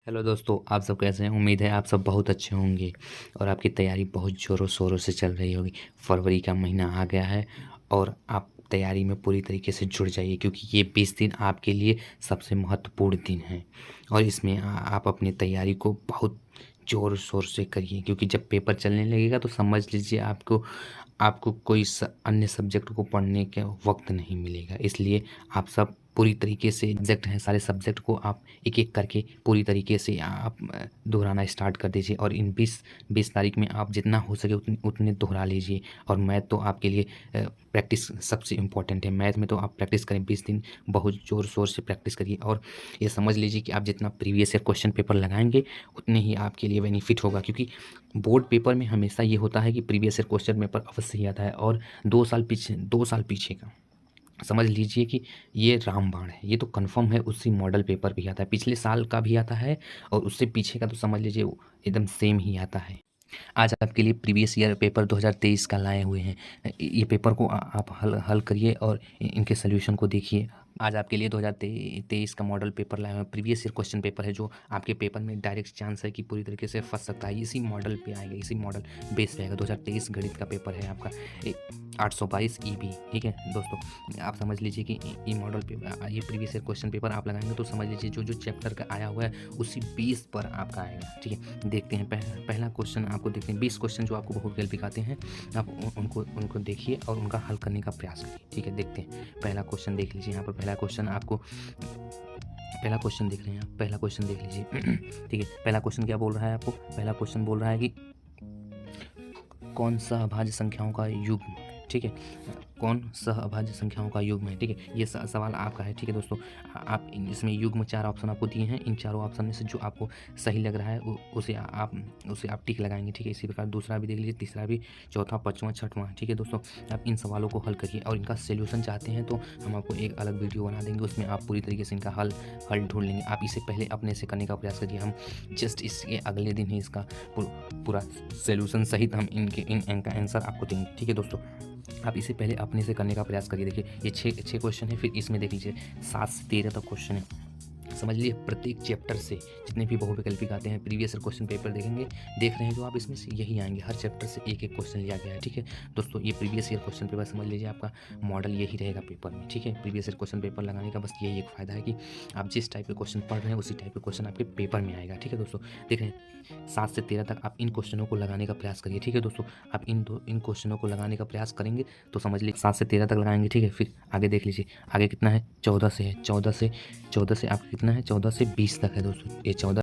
Hello दोस्तों, आप सब कैसे हैं? उम्मीद है आप सब बहुत अच्छे होंगे और आपकी तैयारी बहुत ज़ोरों शोरों से चल रही होगी। फरवरी का महीना आ गया है और आप तैयारी में पूरी तरीके से जुड़ जाइए, क्योंकि ये 20 दिन आपके लिए सबसे महत्वपूर्ण दिन हैं और इसमें आप अपनी तैयारी को बहुत ज़ोर शोर से करिए, क्योंकि जब पेपर चलने लगेगा तो समझ लीजिए आपको आपको कोई अन्य सब्जेक्ट को पढ़ने का वक्त नहीं मिलेगा। इसलिए आप सब पूरी तरीके से एग्जैक्ट हैं, सारे सब्जेक्ट को आप एक एक करके पूरी तरीके से आप दोहराना स्टार्ट कर दीजिए और इन 20 तारीख में आप जितना हो सके उतने दोहरा लीजिए। और मैथ तो आपके लिए प्रैक्टिस सबसे इम्पोर्टेंट है। मैथ में तो आप प्रैक्टिस करें, 20 दिन बहुत ज़ोर शोर से प्रैक्टिस करिए और ये समझ लीजिए कि आप जितना प्रीवियस ईयर क्वेश्चन पेपर लगाएंगे उतने ही आपके लिए बेनिफिट होगा, क्योंकि बोर्ड पेपर में हमेशा ये होता है कि प्रीवियस ईयर क्वेश्चन पेपर अवश्य ही आता है और 2 साल पीछे का समझ लीजिए कि ये रामबाण है। ये तो कंफर्म है, उसी मॉडल पेपर भी आता है, पिछले साल का भी आता है और उससे पीछे का तो समझ लीजिए एकदम सेम ही आता है। आज आपके लिए प्रीवियस ईयर पेपर 2023 का लाए हुए हैं। ये पेपर को आप हल हल करिए और इनके सोल्यूशन को देखिए। आज आपके लिए 2023 का मॉडल पेपर लाए हुए हैं। प्रीवियस ईयर क्वेश्चन पेपर है जो आपके पेपर में डायरेक्ट चांस है कि पूरी तरीके से फंस सकता है। इसी मॉडल पे आएगा, इसी मॉडल बेस रहेगा। 2023 गणित का पेपर है आपका 822 ईबी। ठीक है दोस्तों, आप समझ लीजिए कि ये मॉडल पेपर, ये प्रीवियस ईयर क्वेश्चन पेपर आप लगाएंगे तो समझ लीजिए जो जो चैप्टर का आया हुआ है उसी बेस पर आपका आएगा। ठीक है, देखते हैं पहला क्वेश्चन आपको देखते हैं। 20 क्वेश्चन जो आपको बहुत गलत आते हैं आप उनको देखिए और उनका हल करने का प्रयास करिए। ठीक है, देखते हैं पहला क्वेश्चन देख लीजिए। यहाँ पर पहला क्वेश्चन आपको, पहला क्वेश्चन देख रहे हैं आप, पहला क्वेश्चन देख लीजिए। ठीक है, पहला क्वेश्चन क्या बोल रहा है आपको? पहला क्वेश्चन बोल रहा है कि कौन सा अभाज्य संख्याओं का युग्म, ठीक है, कौन सहअभाज्य संख्याओं का युग्म है। ठीक है, ये सवाल आपका है। ठीक है दोस्तों, आप इसमें युग्म 4 ऑप्शन आपको दिए हैं। इन चारों ऑप्शन में से जो आपको सही लग रहा है उसे आप टिक लगाएंगे। ठीक है, इसी प्रकार दूसरा भी देख लीजिए, तीसरा भी, चौथा, पाँचवां, छठवां। ठीक है दोस्तों, आप इन सवालों को हल करिए और इनका सोल्यूशन चाहते हैं तो हम आपको एक अलग वीडियो बना देंगे, उसमें आप पूरी तरीके से इनका हल ढूंढ लेंगे। आप इसे पहले अपने से करने का प्रयास करिए। हम जस्ट इसके अगले दिन ही इसका पूरा सोल्यूशन सहित हम इनका आंसर आपको देंगे। ठीक है दोस्तों, आप इसे पहले अपने से करने का प्रयास करिए। देखिए ये छः क्वेश्चन है, फिर इसमें देख लीजिए 7 से 13 तक क्वेश्चन है। समझ लीजिए प्रत्येक चैप्टर से जितने भी बहुविकल्पिक आते हैं, प्रीवियस ईयर क्वेश्चन पेपर देखेंगे, देख रहे हैं जो आप, इसमें से यही आएंगे। हर चैप्टर से एक एक क्वेश्चन लिया गया है। ठीक है दोस्तों, ये प्रीवियस ईयर क्वेश्चन पेपर समझ लीजिए आपका मॉडल यही रहेगा पेपर में। ठीक है, प्रीवियस ईयर क्वेश्चन पेपर लगाने का बस यही एक फ़ायदा है कि आप जिस टाइप के क्वेश्चन पढ़ रहे हैं उसी टाइप के क्वेश्चन आपके पेपर में आएगा। ठीक है दोस्तों, देख रहे हैं 7 से 13 तक आप इन क्वेश्चनों को लगाने का प्रयास करिए। ठीक है दोस्तों, आप इन क्वेश्चनों को लगाने का प्रयास करेंगे तो समझ लीजिए 7 से 13 तक लगाएंगे। ठीक है, फिर आगे देख लीजिए, आगे कितना है? 14 से है। 14 से आपका कितना है? 14 से 20 तक है दोस्तों। ये 14